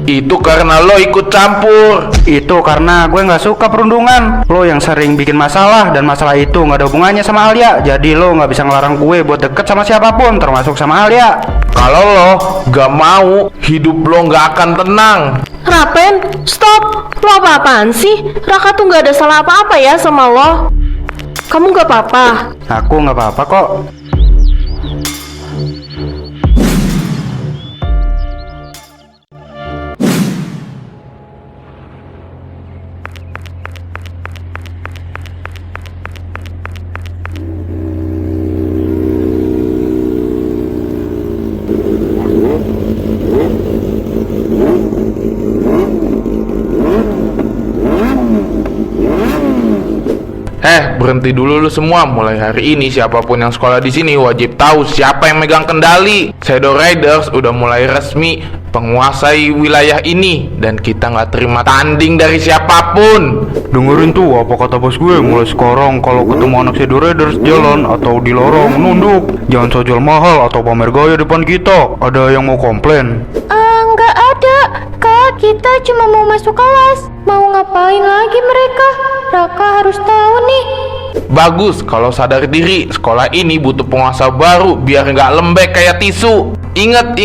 Itu karena lo ikut campur. Itu karena gue nggak suka perundungan. Lo yang sering bikin masalah, dan masalah itu nggak ada hubungannya sama Alia. Jadi lo nggak bisa ngelarang gue buat deket sama siapapun, termasuk sama Alia. Kalau lo gak mau, hidup lo gak akan tenang. Rapen, stop. Lo apa-apaan sih? Raka tuh gak ada salah apa-apa ya sama lo. Kamu gak apa-apa? Aku nggak apa-apa kok. Berhenti dulu lu semua. Mulai hari ini siapapun yang sekolah di sini wajib tahu siapa yang megang kendali. Shadow Riders udah mulai resmi penguasai wilayah ini, dan kita nggak terima tanding dari siapapun. Dengerin tuh apa kata bos gue. Mulai sekarang kalau ketemu anak Shadow Riders jalan atau di lorong, nunduk. Jangan sojol mahal atau pamer gaya depan kita. Ada yang mau komplain? Nggak ada. Kak, kita cuma mau masuk kelas. Mau ngapain lagi mereka? Raka harus tahu nih. Bagus, kalau sadar diri. Sekolah ini butuh penguasa baru biar nggak lembek kayak tisu. Ingat,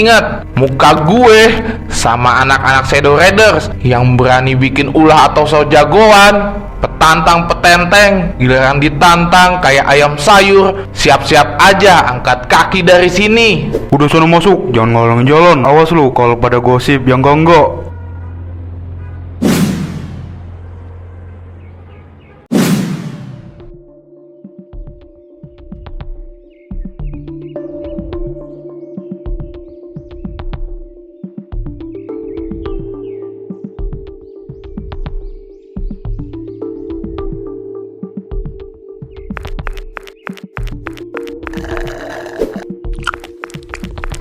muka gue sama anak-anak Shadow Raiders yang berani bikin ulah atau so jagoan, petantang petenteng, giliran ditantang kayak ayam sayur. Siap-siap aja angkat kaki dari sini. Udah sana masuk, jangan ngalangin jalan. Awas lu kalau pada gosip yang enggak.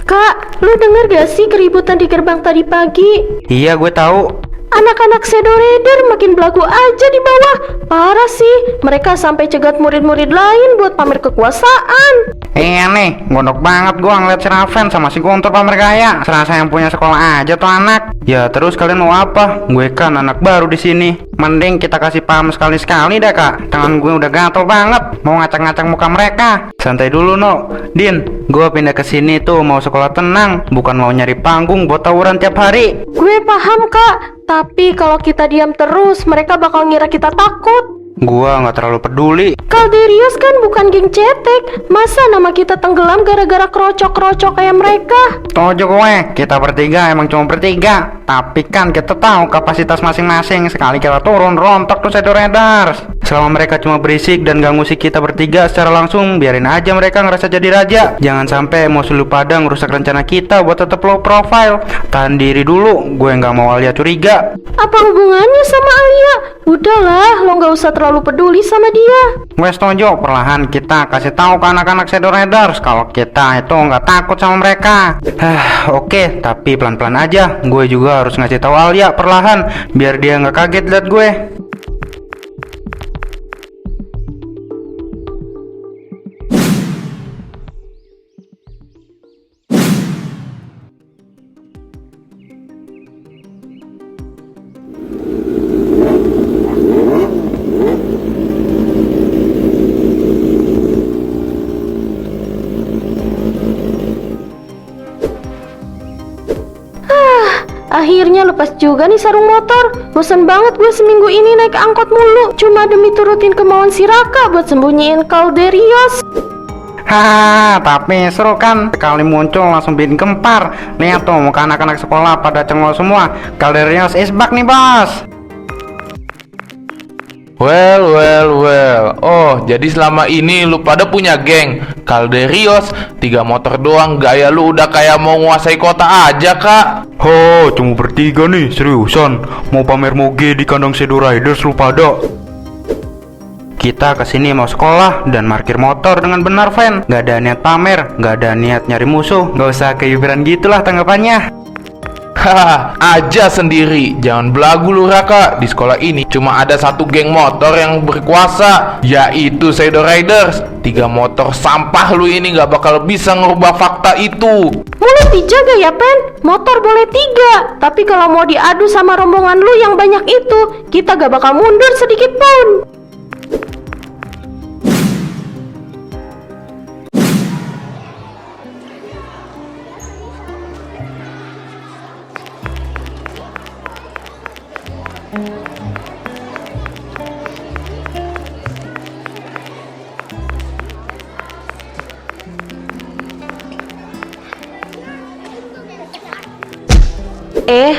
Kak, lu denger gak sih keributan di gerbang tadi pagi? Iya, gue tahu. Anak-anak Shadow Raider makin belagu aja di bawah. Parah sih, mereka sampai cegat murid-murid lain buat pamer kekuasaan. Iya nih, gondok banget gua ngeliat si Raven sama si Guntur pamer gaya. Serasa yang punya sekolah aja tuh anak. Ya terus kalian mau apa? Gue kan anak baru di sini. Mending kita kasih paham sekali-sekali dah kak. Tangan gue udah gatel banget. Mau ngacak-ngacak muka mereka. Santai dulu no. Din, gue pindah ke sini tuh mau sekolah tenang, bukan mau nyari panggung buat tawuran tiap hari. Gue paham kak, tapi kalau kita diam terus mereka bakal ngira kita takut. Gua nggak terlalu peduli. Calderios kan bukan geng cetek. Masa nama kita tenggelam gara-gara kerocok-kerocok kayak mereka? Setuju gue, kita bertiga emang cuma bertiga. Tapi kan kita tahu kapasitas masing-masing. Sekali kita turun, rontok tuh Shadow Raiders. Selama mereka cuma berisik dan gak ngusik kita bertiga secara langsung, biarin aja mereka ngerasa jadi raja. Jangan sampai musuh lu pada ngerusak rencana kita buat tetap low profile. Tahan diri dulu, gue nggak mau Alia curiga. Apa hubungannya sama Alia? Udahlah, lo nggak usah terlalu peduli sama dia. Gue setuju, perlahan kita kasih tahu ke anak-anak Shadow Raiders kalau kita itu nggak takut sama mereka. Oke, tapi pelan-pelan aja. Gue juga harus ngasih tahu Alia perlahan, biar dia nggak kaget liat gue. Akhirnya lepas juga nih sarung motor. Bosan banget gue seminggu ini naik angkot mulu, cuma demi turutin kemauan si Raka buat sembunyiin Calderios. Hahaha, tapi seru kan? Sekali muncul langsung bikin gempar. Lihat tuh muka anak-anak sekolah pada cengol semua. Calderios is back nih bos. Well. Oh, jadi selama ini lu pada punya geng Calderios, 3 motor doang, gaya lu udah kayak mau nguasai kota aja kak. Ho, cuma bertiga nih, seriusan. Mau pamer moge di kandang Shadow Riders lu pada. Kita kesini mau sekolah dan parkir motor dengan benar, Van. Gak ada niat pamer, gak ada niat nyari musuh. Gak usah keiburan gitulah tanggapannya. Hahaha, aja sendiri. Jangan belagu lu Raka. Di sekolah ini cuma ada satu geng motor yang berkuasa, yaitu Shadow Riders. 3 motor sampah lu ini gak bakal bisa ngerubah fakta itu. Mulut dijaga ya, Pen. Motor boleh 3, tapi kalau mau diadu sama rombongan lu yang banyak itu, kita gak bakal mundur sedikit pun.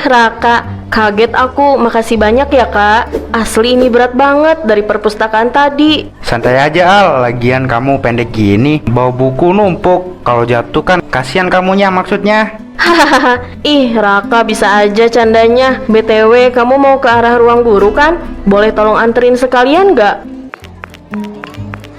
Raka, kaget aku. Makasih banyak ya, Kak. Asli ini berat banget dari perpustakaan tadi. Santai aja Al, lagian kamu pendek gini, bawa buku numpuk. Kalau jatuh kan kasihan kamunya maksudnya. Hahaha, ih Raka bisa aja candanya. BTW, kamu mau ke arah ruang guru kan? Boleh tolong anterin sekalian nggak?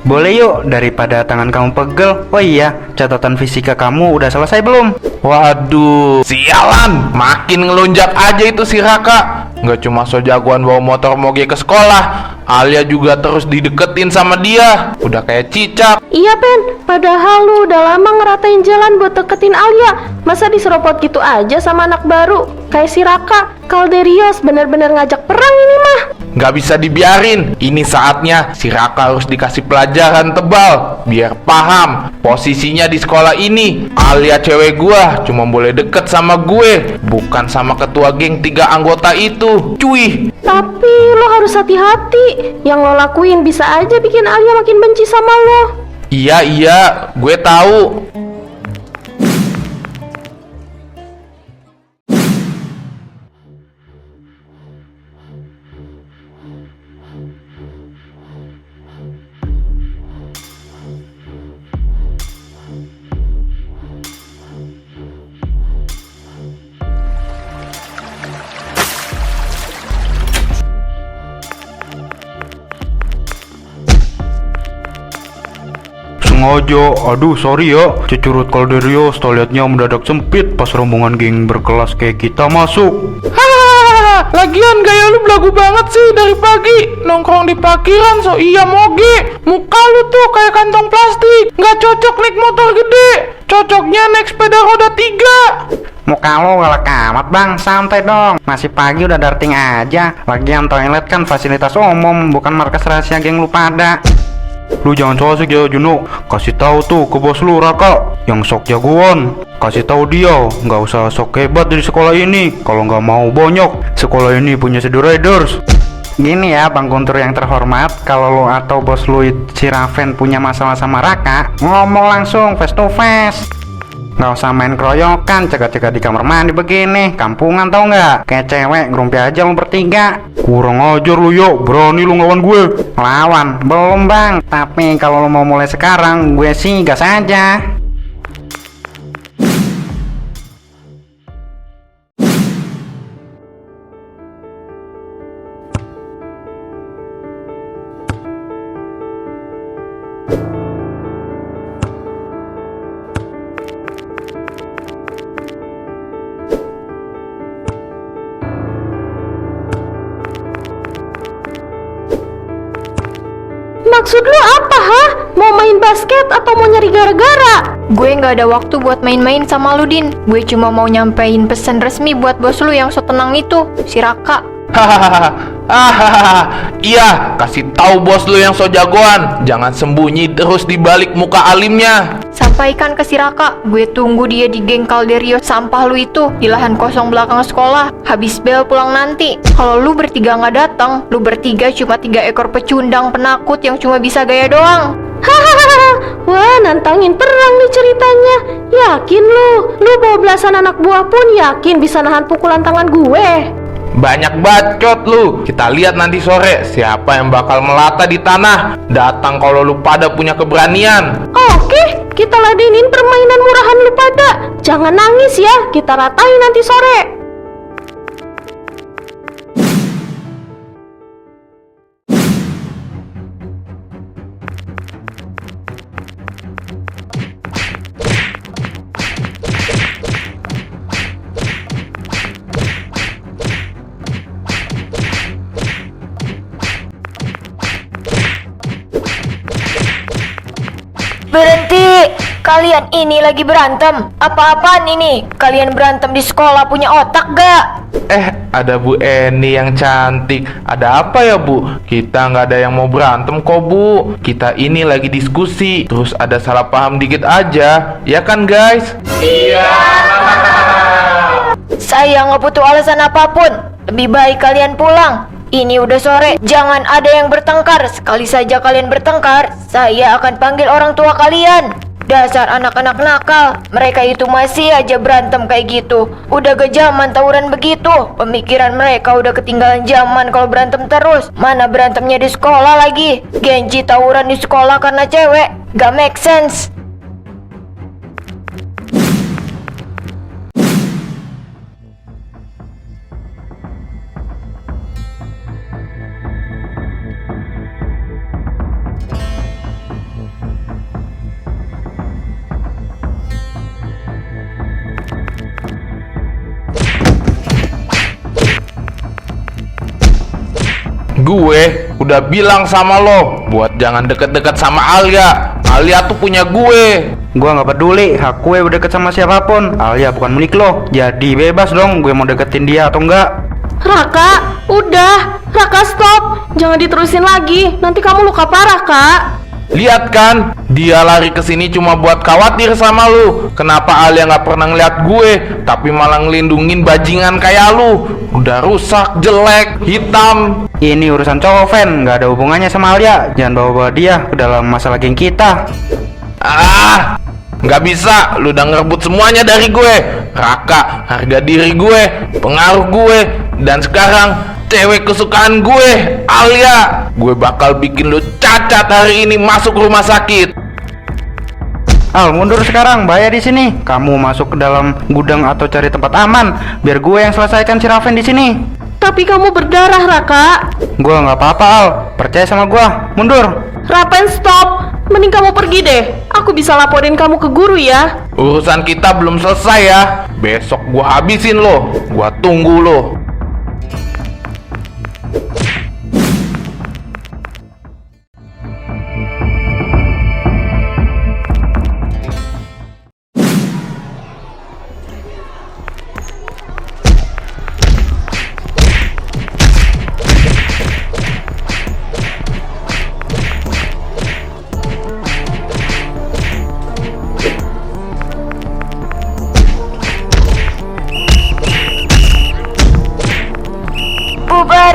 Boleh yuk, daripada tangan kamu pegel. Oh iya, catatan fisika kamu udah selesai belum? Waduh, sialan, makin ngelunjak aja itu si Raka. Nggak cuma so jagoan bawa motor moge ke sekolah, Alia juga terus dideketin sama dia. Udah kayak cicak. Iya, Pen, padahal lu udah lama ngeratain jalan buat deketin Alia. Masa diseropot gitu aja sama anak baru? Kayak si Raka, Calderios bener-bener ngajak perang ini mah. Nggak bisa dibiarin. Ini saatnya si Raka harus dikasih pelajaran tebal biar paham posisinya di sekolah ini. Alia cewek gua cuma boleh deket sama gue, bukan sama ketua geng 3 anggota itu. Cuy. Tapi lo harus hati-hati. Yang lo lakuin bisa aja bikin Alia makin benci sama lo. Iya, gue tahu. Sengaja, aduh sorry ya. Cecurut Calderios toiletnya mendadak sempit pas rombongan geng berkelas kayak kita masuk. Hahaha, lagian gaya lu belagu banget sih dari pagi. Nongkrong di parkiran so iya moge. Muka lu tuh kayak kantong plastik. Nggak cocok naik motor gede. Cocoknya naik sepeda roda 3. Muka lo galak amat bang, santai dong. Masih pagi udah darting aja. Lagian toilet kan fasilitas umum, bukan markas rahasia geng lu pada. Lu jangan so asik ya Juno. Kasih tahu tuh ke bos lu Raka yang sok jagoan. Kasih tahu dia nggak usah sok hebat di sekolah ini. Kalau nggak mau bonyok, sekolah ini punya Shadow Riders. Gini ya Bang Guntur yang terhormat, kalau lu atau bos lu si Raven punya masalah sama Raka, ngomong langsung face to face. Nggak usah main keroyokan, cegat-cegat di kamar mandi begini. Kampungan tau nggak? Kayak cewek, ngerumpi aja lu bertiga. Kurang ajar lu yo, berani lu ngelawan gue. Lawan? Belum bang, tapi kalau lu mau mulai sekarang, gue sih gas aja. Maksud lu apa, hah? Mau main basket atau mau nyari gara-gara? Gue nggak ada waktu buat main-main sama lu, Din. Gue cuma mau nyampein pesan resmi buat bos lu yang so tenang itu, si Raka. Hahaha, iya, kasih tahu bos lu yang so jagoan. Jangan sembunyi terus di balik muka alimnya. Sampaikan ke si Raka, gue tunggu dia di geng Calderios sampah lu itu di lahan kosong belakang sekolah. Habis bel pulang nanti. Kalau lu bertiga nggak datang, lu bertiga cuma 3 ekor pecundang penakut yang cuma bisa gaya doang. Hahaha, wah nantangin perang nih ceritanya. Yakin lu bawa belasan anak buah pun yakin bisa nahan pukulan tangan gue? Banyak bacot lu. Kita lihat nanti sore siapa yang bakal melata di tanah. Datang kalau lu pada punya keberanian. Oke, kita ladenin permainan murahan lu pada. Jangan nangis ya, kita ratain nanti sore. Berhenti! Kalian ini lagi berantem. Apa-apaan ini? Kalian berantem di sekolah punya otak gak? Ada Bu Eni yang cantik. Ada apa ya Bu? Kita nggak ada yang mau berantem kok Bu. Kita ini lagi diskusi. Terus ada salah paham dikit aja. Ya kan guys? Iya. Saya nggak butuh alasan apapun. Lebih baik kalian pulang. Ini udah sore, jangan ada yang bertengkar. Sekali saja kalian bertengkar, saya akan panggil orang tua kalian. Dasar anak-anak nakal, mereka itu masih aja berantem kayak gitu. Udah gak zaman tawuran begitu. Pemikiran mereka udah ketinggalan zaman kalau berantem terus. Mana berantemnya di sekolah lagi? Gengsi tawuran di sekolah karena cewek, gak make sense. Gue udah bilang sama lo buat jangan deket-deket sama Alia. Alia tuh punya gue. Gua nggak peduli, hak gue udah deket sama siapapun. Alia bukan milik lo, jadi bebas dong gue mau deketin dia atau enggak. Raka, udah. Raka, stop. Jangan diterusin lagi. Nanti kamu luka parah, Kak. Lihat kan, dia lari ke sini cuma buat khawatir sama lu. Kenapa Alia nggak pernah ngeliat gue, tapi malah ngelindungin bajingan kayak lu? Udah rusak, jelek, hitam. Ini urusan cowok, Fen, nggak ada hubungannya sama Alia. Jangan bawa-bawa dia ke dalam masalah geng kita. Nggak bisa, lu udah ngerebut semuanya dari gue. Raka, harga diri gue, pengaruh gue, dan sekarang cewek kesukaan gue, Alia. Gue bakal bikin lu cacat hari ini masuk rumah sakit. Al, mundur sekarang, bahaya di sini. Kamu masuk ke dalam gudang atau cari tempat aman, biar gue yang selesaikan si Raven di sini. Tapi kamu berdarah, Raka. Gue nggak apa-apa, Al. Percaya sama gue. Mundur. Raven, stop. Mending kamu pergi deh. Aku bisa laporin kamu ke guru ya. Urusan kita belum selesai ya. Besok gua habisin lo. Gua tunggu lo.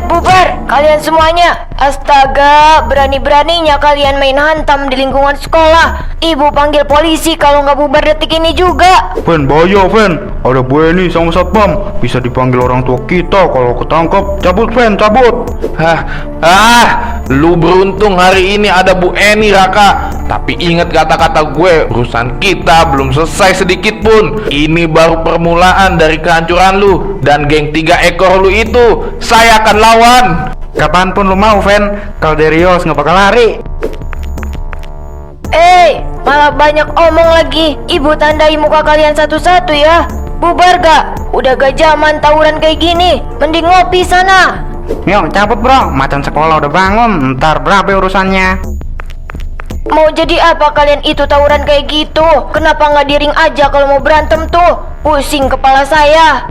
Bubar kalian semuanya. Astaga, berani-beraninya kalian main hantam di lingkungan sekolah. Ibu panggil polisi kalau nggak bubar detik ini juga. Fen, bahaya, Fen. Ada Bu Eni sama satpam. Bisa dipanggil orang tua kita kalau ketangkep. Cabut, Fen, cabut. Lu beruntung hari ini ada Bu Eni, Raka. Tapi ingat kata-kata gue, urusan kita belum selesai sedikit pun. Ini baru permulaan dari kehancuran lu. Dan geng 3 ekor lu itu saya akan lawan. Kapanpun lu mau, Fen. Calderios nggak bakal lari. Malah banyak omong lagi. Ibu tandai muka kalian satu-satu ya. Bubar gak? Udah gak zaman tawuran kayak gini. Mending ngopi sana. Yuk, cabut, bro. Macan sekolah udah bangun. Ntar berapa urusannya? Mau jadi apa kalian itu tawuran kayak gitu? Kenapa nggak diring aja kalau mau berantem tuh? Pusing kepala saya.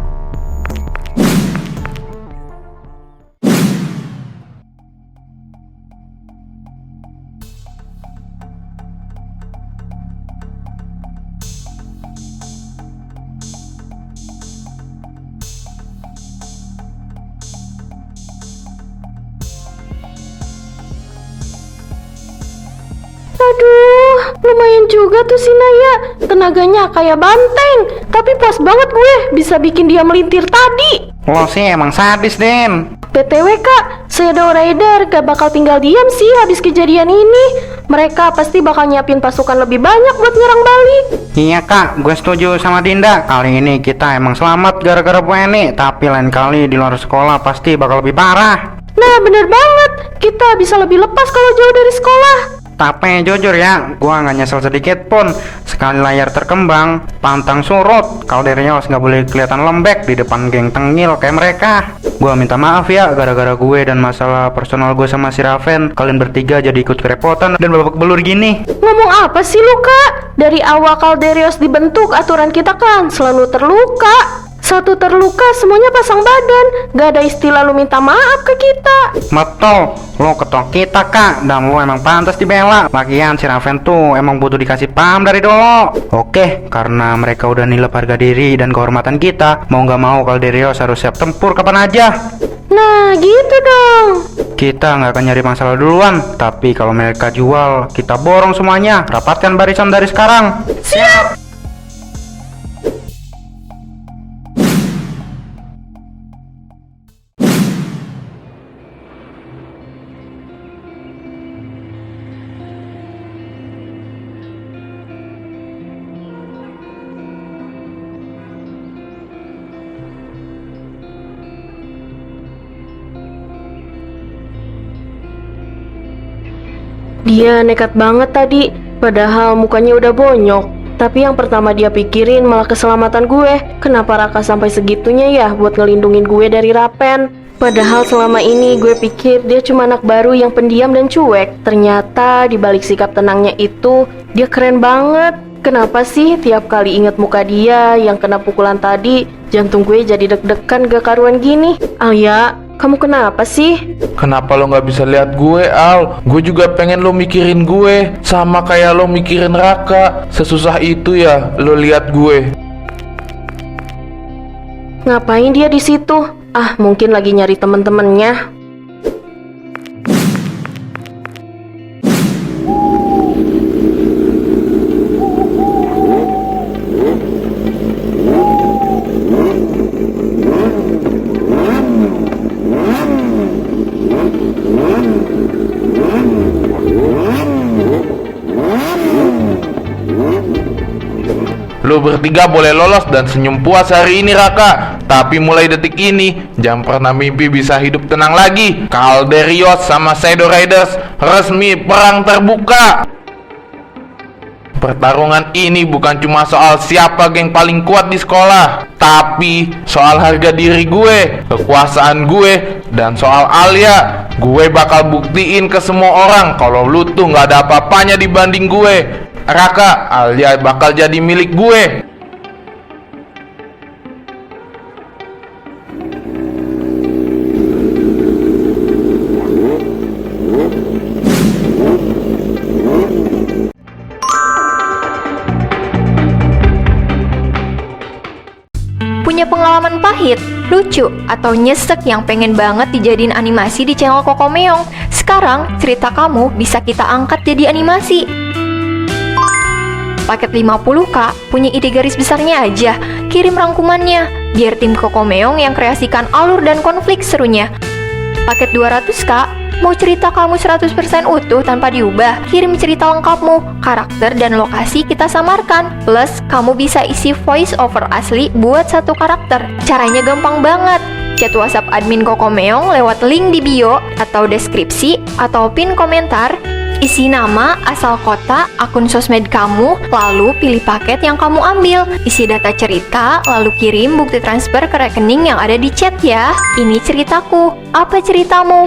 Aduh, lumayan juga tuh si Naya. Tenaganya kayak banteng. Tapi puas banget gue bisa bikin dia melintir tadi. Lo sih emang sadis, Den. BTW Kak, Shadow Rider gak bakal tinggal diam sih habis kejadian ini. Mereka pasti bakal nyiapin pasukan lebih banyak buat nyerang balik. Iya, Kak, gue setuju sama Dinda. Kali ini kita emang selamat gara-gara Bu Eni. Tapi lain kali di luar sekolah pasti bakal lebih parah. Nah bener banget, kita bisa lebih lepas kalau jauh dari sekolah. Tapi jujur ya, gua nggak nyesel sedikit pun. Sekali layar terkembang, pantang surut, Calderios nggak boleh kelihatan lembek di depan geng tengil kayak mereka. Gua minta maaf ya, gara-gara gue dan masalah personal gue sama si Raven, kalian bertiga jadi ikut kerepotan dan babak belur gini. Ngomong apa sih lu, Kak? Dari awal Calderios dibentuk, aturan kita kan selalu terluka. Satu terluka, semuanya pasang badan. Gak ada istilah lu minta maaf ke kita. Betul, lo ketua kita kak, dan lo emang pantas dibela. Lagian si Raven tuh emang butuh dikasih paham dari dulu. Oke, karena mereka udah nilep harga diri dan kehormatan kita, mau nggak mau Calderios harus siap tempur kapan aja. Nah, gitu dong. Kita nggak akan nyari masalah duluan, tapi kalau mereka jual, kita borong semuanya. Rapatkan barisan dari sekarang. Siap. Dia nekat banget tadi, padahal mukanya udah bonyok. Tapi yang pertama dia pikirin malah keselamatan gue. Kenapa Raka sampai segitunya ya buat ngelindungin gue dari Raven? Padahal selama ini gue pikir dia cuma anak baru yang pendiam dan cuek. Ternyata di balik sikap tenangnya itu, dia keren banget. Kenapa sih tiap kali inget muka dia yang kena pukulan tadi, jantung gue jadi deg-degan gak karuan gini? Alia, kamu kenapa sih? Kenapa lo nggak bisa lihat gue, Al? Gue juga pengen lo mikirin gue, sama kayak lo mikirin Raka. Sesusah itu ya lo lihat gue. Ngapain dia di situ? Ah, mungkin lagi nyari temen-temennya. Lo bertiga boleh lolos dan senyum puas hari ini, Raka. Tapi mulai detik ini, jangan pernah mimpi bisa hidup tenang lagi. Calderios sama Shadow Riders resmi perang terbuka. Pertarungan ini bukan cuma soal siapa geng paling kuat di sekolah, tapi soal harga diri gue, kekuasaan gue, dan soal Alia. Gue bakal buktiin ke semua orang kalau lu tuh nggak ada apa-apanya dibanding gue. Raka, Alia bakal jadi milik gue. Punya pengalaman pahit, lucu, atau nyesek yang pengen banget dijadiin animasi di channel Kokomeong? Sekarang cerita kamu bisa kita angkat jadi animasi. Paket 50k, punya ide garis besarnya aja, kirim rangkumannya, biar tim Kokomeong yang kreasikan alur dan konflik serunya. Paket 200k, mau cerita kamu 100% utuh tanpa diubah, kirim cerita lengkapmu, karakter dan lokasi kita samarkan. Plus, kamu bisa isi voice over asli buat satu karakter. Caranya gampang banget. Chat WhatsApp admin Kokomeong lewat link di bio atau deskripsi atau pin komentar. Isi nama, asal kota, akun sosmed kamu, lalu pilih paket yang kamu ambil. Isi data cerita, lalu kirim bukti transfer ke rekening yang ada di chat ya. Ini ceritaku. Apa ceritamu?